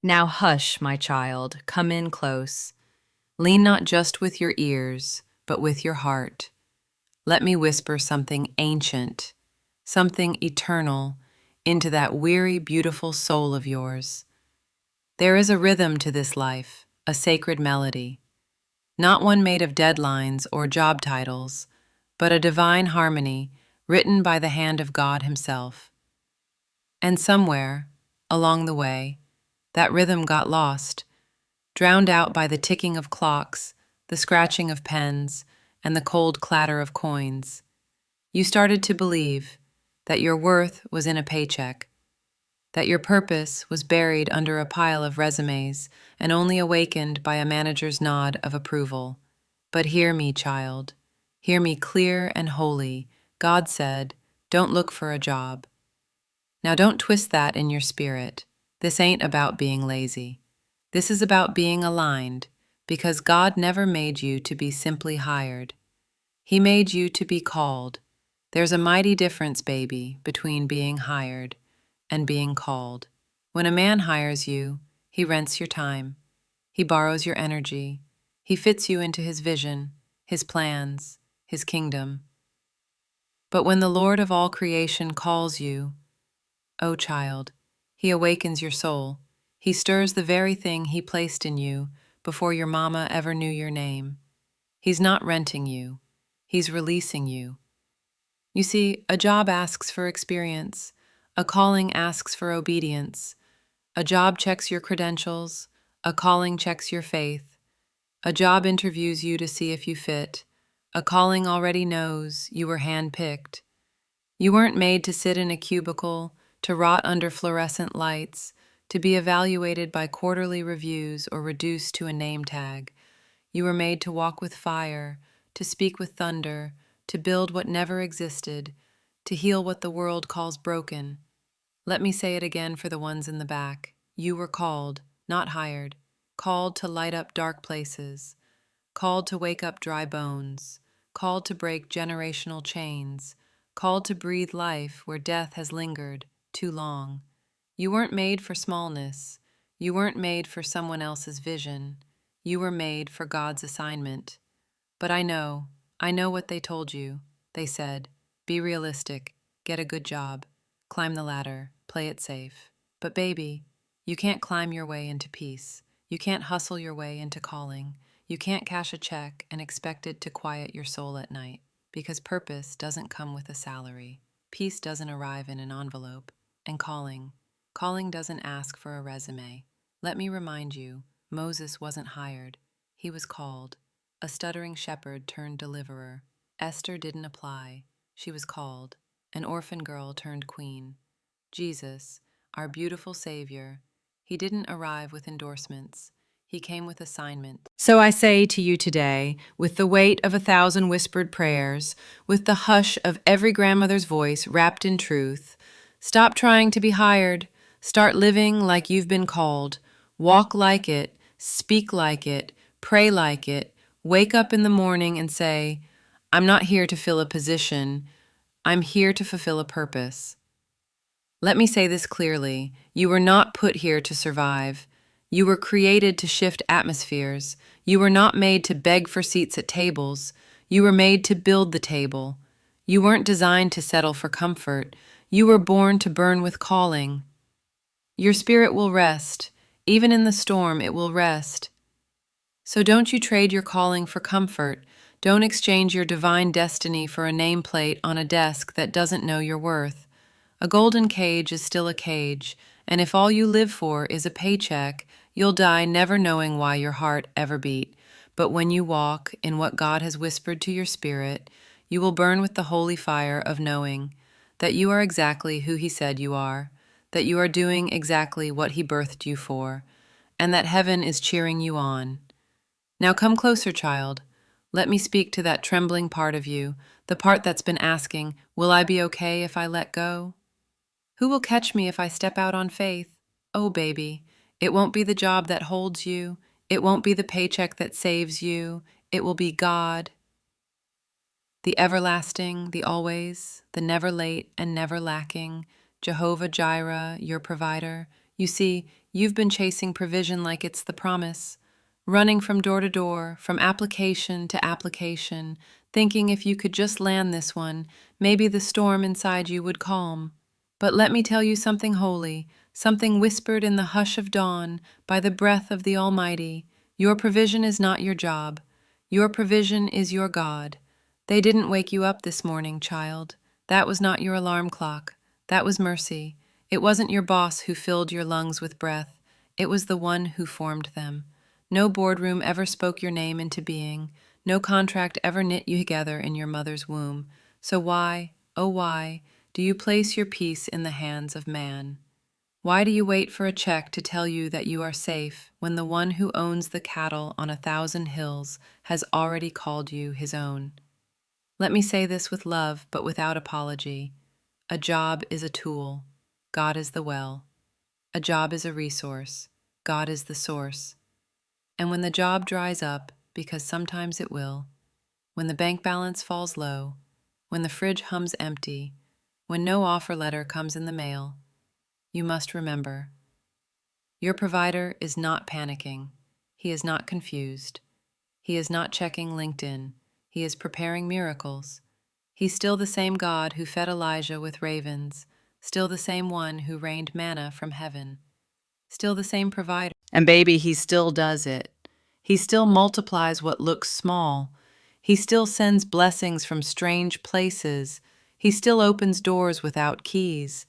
Now hush, my child, come in close. Lean not just with your ears, but with your heart. Let me whisper something ancient, something eternal, into that weary, beautiful soul of yours. There is a rhythm to this life, a sacred melody, not one made of deadlines or job titles, but a divine harmony written by the hand of God Himself. And somewhere, along the way, that rhythm got lost, drowned out by the ticking of clocks, the scratching of pens, and the cold clatter of coins. You started to believe that your worth was in a paycheck, that your purpose was buried under a pile of resumes and only awakened by a manager's nod of approval. But hear me, child. Hear me clear and holy. God said, don't look for a job. Now don't twist that in your spirit. This ain't about being lazy. This is about being aligned, because God never made you to be simply hired. He made you to be called. There's a mighty difference, baby, between being hired and being called. When a man hires you, he rents your time. He borrows your energy. He fits you into his vision, his plans, his kingdom. But when the Lord of all creation calls you, O child, He awakens your soul. He stirs the very thing He placed in you before your mama ever knew your name. He's not renting you. He's releasing you. You see, a job asks for experience. A calling asks for obedience. A job checks your credentials. A calling checks your faith. A job interviews you to see if you fit. A calling already knows you were handpicked. You weren't made to sit in a cubicle, to rot under fluorescent lights, to be evaluated by quarterly reviews or reduced to a name tag. You were made to walk with fire, to speak with thunder, to build what never existed, to heal what the world calls broken. Let me say it again for the ones in the back. You were called, not hired, called to light up dark places, called to wake up dry bones, called to break generational chains, called to breathe life where death has lingered too long. You weren't made for smallness. You weren't made for someone else's vision. You were made for God's assignment. But I know what they told you. They said, be realistic, get a good job, climb the ladder, play it safe. But baby, you can't climb your way into peace. You can't hustle your way into calling. You can't cash a check and expect it to quiet your soul at night, because purpose doesn't come with a salary. Peace doesn't arrive in an envelope. And calling doesn't ask for a resume. Let me remind you, Moses wasn't hired. He was called. A stuttering shepherd turned deliverer. Esther didn't apply. She was called. An orphan girl turned queen. Jesus, our beautiful Savior, He didn't arrive with endorsements. He came with assignment. So I say to you today, with the weight of 1,000 whispered prayers, with the hush of every grandmother's voice wrapped in truth, stop trying to be hired. Start living like you've been called. Walk like it, speak like it, pray like it. Wake up in the morning and say, I'm not here to fill a position. I'm here to fulfill a purpose. Let me say this clearly. You were not put here to survive. You were created to shift atmospheres. You were not made to beg for seats at tables. You were made to build the table. You weren't designed to settle for comfort. You were born to burn with calling. Your spirit will rest. Even in the storm, it will rest. So don't you trade your calling for comfort. Don't exchange your divine destiny for a nameplate on a desk that doesn't know your worth. A golden cage is still a cage, and if all you live for is a paycheck, you'll die never knowing why your heart ever beat. But when you walk in what God has whispered to your spirit, you will burn with the holy fire of knowing that you are exactly who He said you are, that you are doing exactly what He birthed you for, and that heaven is cheering you on. Now come closer, child. Let me speak to that trembling part of you, the part that's been asking, will I be okay if I let go? Who will catch me if I step out on faith? Oh, baby, it won't be the job that holds you. It won't be the paycheck that saves you. It will be God, the everlasting, the always, the never late and never lacking, Jehovah Jireh, your provider. You see, you've been chasing provision like it's the promise, running from door to door, from application to application, thinking if you could just land this one, maybe the storm inside you would calm. But let me tell you something holy, something whispered in the hush of dawn by the breath of the Almighty. Your provision is not your job. Your provision is your God. They didn't wake you up this morning, child. That was not your alarm clock. That was mercy. It wasn't your boss who filled your lungs with breath. It was the one who formed them. No boardroom ever spoke your name into being. No contract ever knit you together in your mother's womb. So why, oh why, do you place your peace in the hands of man? Why do you wait for a check to tell you that you are safe when the one who owns the cattle on 1,000 hills has already called you his own? Let me say this with love, but without apology. A job is a tool. God is the well. A job is a resource. God is the source. And when the job dries up, because sometimes it will, when the bank balance falls low, when the fridge hums empty, when no offer letter comes in the mail, you must remember, your provider is not panicking. He is not confused. He is not checking LinkedIn. He is preparing miracles. He's still the same God who fed Elijah with ravens, still the same one who rained manna from heaven, still the same provider. And baby, he still does it. He still multiplies what looks small. He still sends blessings from strange places. He still opens doors without keys.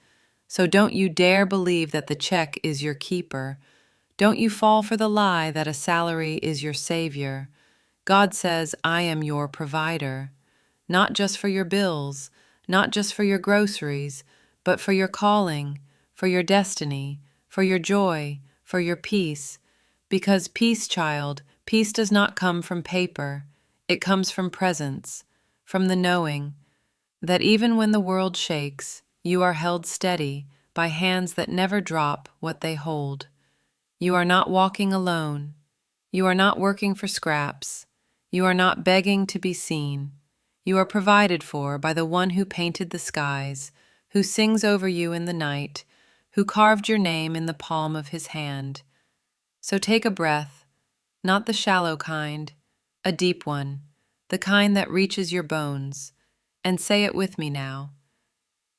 So don't you dare believe that the check is your keeper. Don't you fall for the lie that a salary is your savior. God says, I am your provider. Not just for your bills, not just for your groceries, but for your calling, for your destiny, for your joy, for your peace. Because peace, child, peace does not come from paper. It comes from presence, from the knowing that even when the world shakes, you are held steady by hands that never drop what they hold. You are not walking alone. You are not working for scraps. You are not begging to be seen. You are provided for by the one who painted the skies, who sings over you in the night, who carved your name in the palm of his hand. So take a breath, not the shallow kind, a deep one, the kind that reaches your bones, and say it with me now.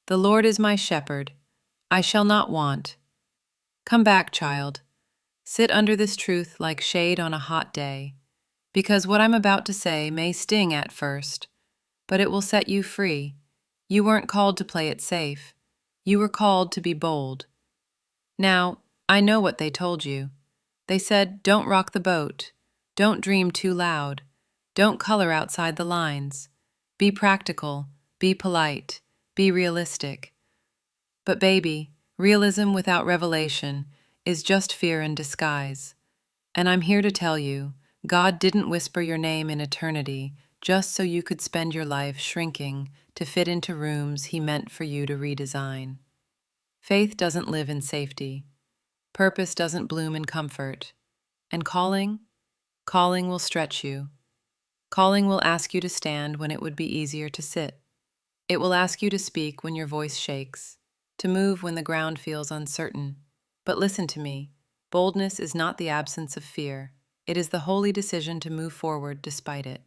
The Lord is my shepherd. I shall not want. Come back, child. Sit under this truth like shade on a hot day, because what I'm about to say may sting at first, but it will set you free. You weren't called to play it safe. You were called to be bold. Now, I know what they told you. They said, don't rock the boat. Don't dream too loud. Don't color outside the lines. Be practical. Be polite. Be realistic. But baby, realism without revelation is just fear in disguise. And I'm here to tell you, God didn't whisper your name in eternity just so you could spend your life shrinking to fit into rooms He meant for you to redesign. Faith doesn't live in safety. Purpose doesn't bloom in comfort. And calling will stretch you. Calling will ask you to stand when it would be easier to sit. It will ask you to speak when your voice shakes, to move when the ground feels uncertain. But listen to me. Boldness is not the absence of fear. It is the holy decision to move forward despite it.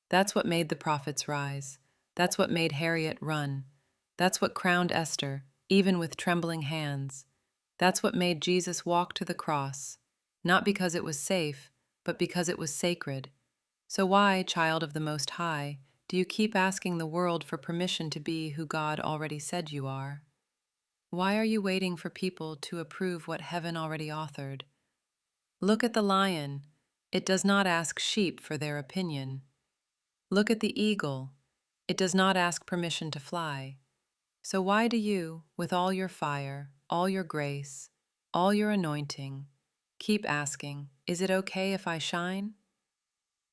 That's what made the prophets rise. That's what made Harriet run. That's what crowned Esther, even with trembling hands. That's what made Jesus walk to the cross, not because it was safe, but because it was sacred. So why, child of the Most High, do you keep asking the world for permission to be who God already said you are? Why are you waiting for people to approve what heaven already authored? Look at the lion. It does not ask sheep for their opinion. Look at the eagle. It does not ask permission to fly. So why do you, with all your fire, all your grace, all your anointing, keep asking, is it okay if I shine?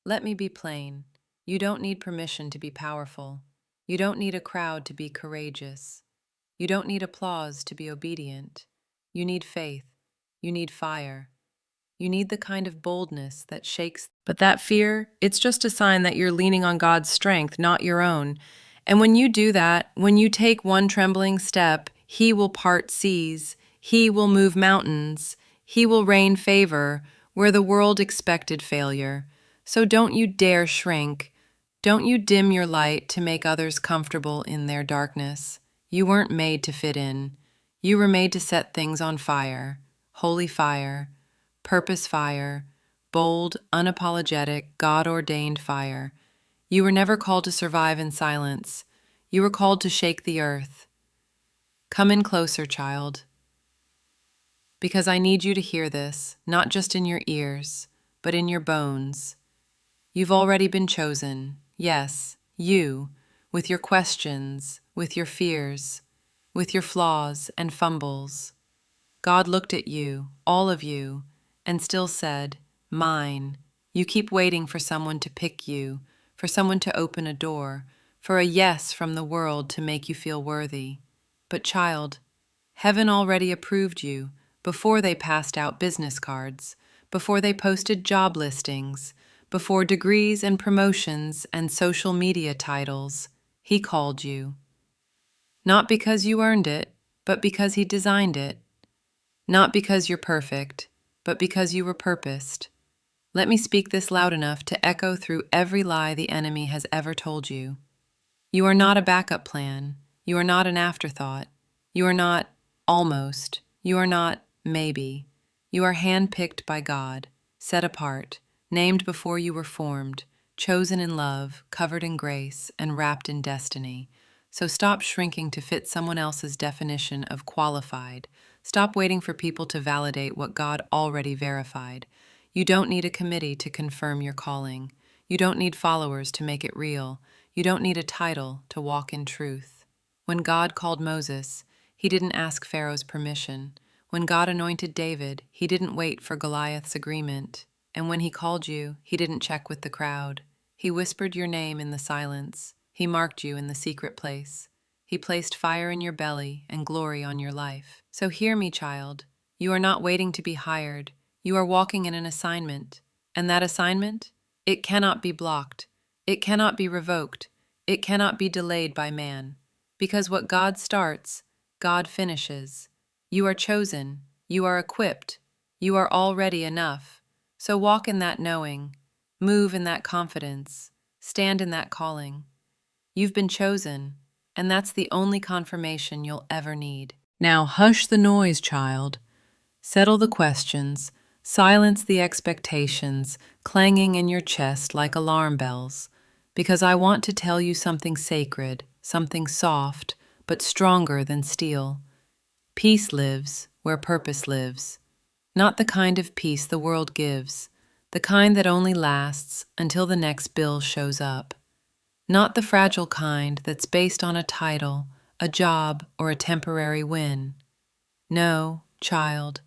Let me be plain. You don't need permission to be powerful. You don't need a crowd to be courageous. You don't need applause to be obedient. You need faith. You need fire. You need the kind of boldness that shakes. But that fear, it's just a sign that you're leaning on God's strength, not your own. And when you do that, when you take one trembling step, He will part seas. He will move mountains. He will rain favor where the world expected failure. So don't you dare shrink. Don't you dim your light to make others comfortable in their darkness. You weren't made to fit in. You were made to set things on fire. Holy fire, purpose fire, bold, unapologetic, God-ordained fire. You were never called to survive in silence. You were called to shake the earth. Come in closer, child, because I need you to hear this, not just in your ears, but in your bones. You've already been chosen. Yes, you, with your questions, with your fears, with your flaws and fumbles. God looked at you, all of you, and still said, "Mine." You keep waiting for someone to pick you, for someone to open a door, for a yes from the world to make you feel worthy. But child, heaven already approved you before they passed out business cards, before they posted job listings, before degrees and promotions and social media titles. He called you. Not because you earned it, but because He designed it. Not because you're perfect, but because you were purposed. Let me speak this loud enough to echo through every lie the enemy has ever told you. You are not a backup plan. You are not an afterthought. You are not almost. You are not maybe. You are handpicked by God, set apart, named before you were formed, chosen in love, covered in grace, and wrapped in destiny. So stop shrinking to fit someone else's definition of qualified. Stop waiting for people to validate what God already verified. You don't need a committee to confirm your calling. You don't need followers to make it real. You don't need a title to walk in truth. When God called Moses, He didn't ask Pharaoh's permission. When God anointed David, He didn't wait for Goliath's agreement. And when He called you, He didn't check with the crowd. He whispered your name in the silence. He marked you in the secret place. He placed fire in your belly and glory on your life. So hear me, child. You are not waiting to be hired. You are walking in an assignment. And that assignment? It cannot be blocked. It cannot be revoked. It cannot be delayed by man. Because what God starts, God finishes. You are chosen. You are equipped. You are already enough. So walk in that knowing. Move in that confidence. Stand in that calling. You've been chosen, and that's the only confirmation you'll ever need. Now hush the noise, child. Settle the questions. Silence the expectations clanging in your chest like alarm bells, because I want to tell you something sacred, something soft, but stronger than steel. Peace lives where purpose lives. Not the kind of peace the world gives, the kind that only lasts until the next bill shows up. Not the fragile kind that's based on a title, a job, or a temporary win. No, child,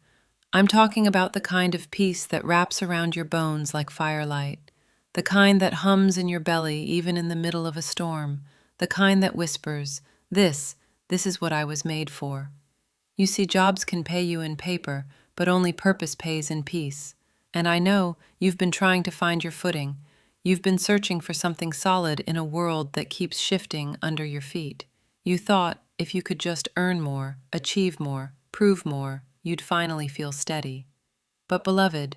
I'm talking about the kind of peace that wraps around your bones like firelight, the kind that hums in your belly even in the middle of a storm, the kind that whispers, this is what I was made for. You see, jobs can pay you in paper, but only purpose pays in peace. And I know you've been trying to find your footing. You've been searching for something solid in a world that keeps shifting under your feet. You thought if you could just earn more, achieve more, prove more, you'd finally feel steady. But beloved,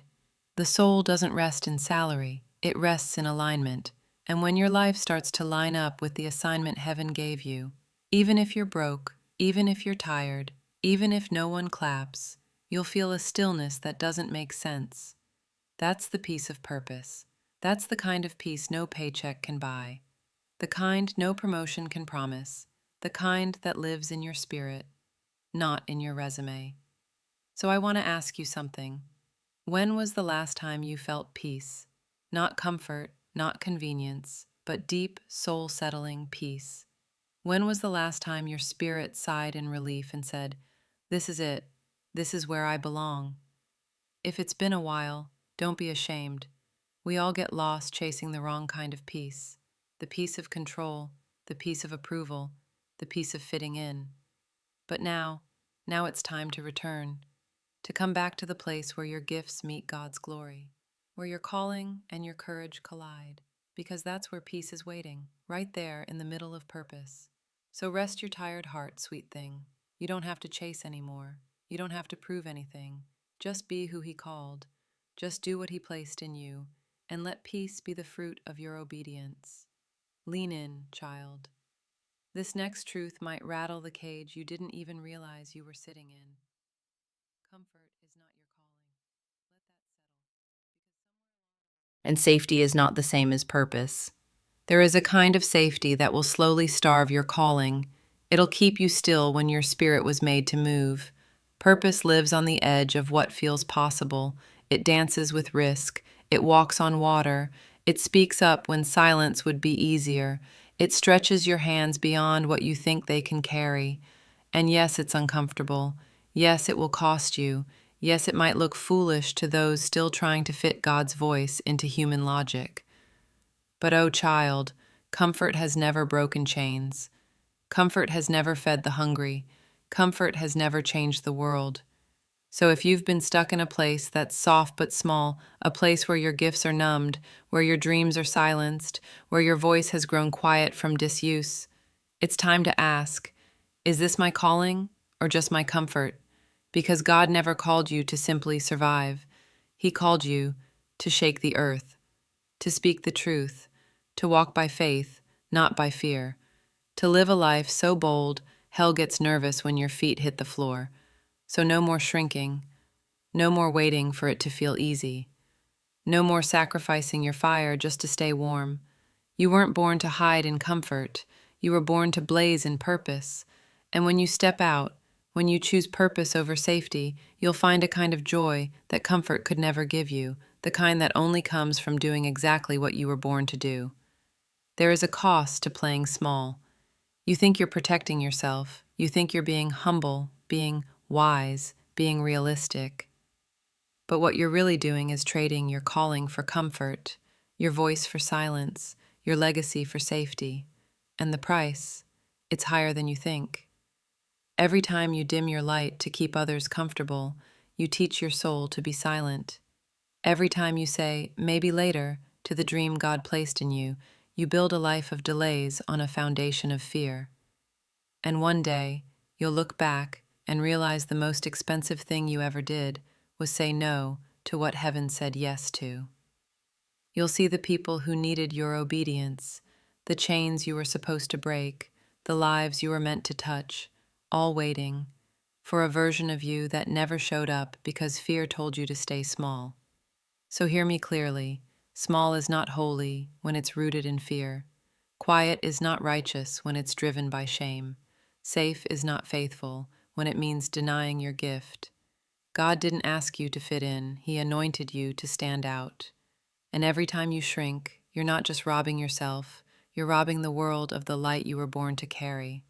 the soul doesn't rest in salary, it rests in alignment. And when your life starts to line up with the assignment heaven gave you, even if you're broke, even if you're tired, even if no one claps, you'll feel a stillness that doesn't make sense. That's the peace of purpose. That's the kind of peace no paycheck can buy. The kind no promotion can promise. The kind that lives in your spirit, not in your resume. So I want to ask you something. When was the last time you felt peace? Not comfort, not convenience, but deep, soul-settling peace. When was the last time your spirit sighed in relief and said, "This is it. This is where I belong"? If it's been a while, don't be ashamed. We all get lost chasing the wrong kind of peace. The peace of control, the peace of approval, the peace of fitting in. But now it's time to return, to come back to the place where your gifts meet God's glory, where your calling and your courage collide, because that's where peace is waiting, right there in the middle of purpose. So rest your tired heart, sweet thing. You don't have to chase anymore. You don't have to prove anything. Just be who He called. Just do what He placed in you, and let peace be the fruit of your obedience. Lean in, child. This next truth might rattle the cage you didn't even realize you were sitting in. Comfort is not your calling. Let that settle. And safety is not the same as purpose. There is a kind of safety that will slowly starve your calling. It'll keep you still when your spirit was made to move. Purpose lives on the edge of what feels possible. It dances with risk. It walks on water. It speaks up when silence would be easier. It stretches your hands beyond what you think they can carry. And yes, it's uncomfortable. Yes, it will cost you. Yes, it might look foolish to those still trying to fit God's voice into human logic. But oh, child, comfort has never broken chains. Comfort has never fed the hungry. Comfort has never changed the world. So if you've been stuck in a place that's soft but small, a place where your gifts are numbed, where your dreams are silenced, where your voice has grown quiet from disuse, it's time to ask, is this my calling or just my comfort? Because God never called you to simply survive. He called you to shake the earth, to speak the truth, to walk by faith, not by fear, to live a life so bold, hell gets nervous when your feet hit the floor. So no more shrinking, no more waiting for it to feel easy, no more sacrificing your fire just to stay warm. You weren't born to hide in comfort, you were born to blaze in purpose. And when you step out, when you choose purpose over safety, you'll find a kind of joy that comfort could never give you, the kind that only comes from doing exactly what you were born to do. There is a cost to playing small. You think you're protecting yourself. You think you're being humble, being wise, being realistic. But what you're really doing is trading your calling for comfort, your voice for silence, your legacy for safety. And the price, it's higher than you think. Every time you dim your light to keep others comfortable, you teach your soul to be silent. Every time you say, maybe later, to the dream God placed in you, you build a life of delays on a foundation of fear. And one day, you'll look back and realize the most expensive thing you ever did was say no to what heaven said yes to. You'll see the people who needed your obedience, the chains you were supposed to break, the lives you were meant to touch, all waiting for a version of you that never showed up because fear told you to stay small. So hear me clearly. Small is not holy when it's rooted in fear. Quiet is not righteous when it's driven by shame. Safe is not faithful when it means denying your gift. God didn't ask you to fit in. He anointed you to stand out. And every time you shrink, you're not just robbing yourself, you're robbing the world of the light you were born to carry.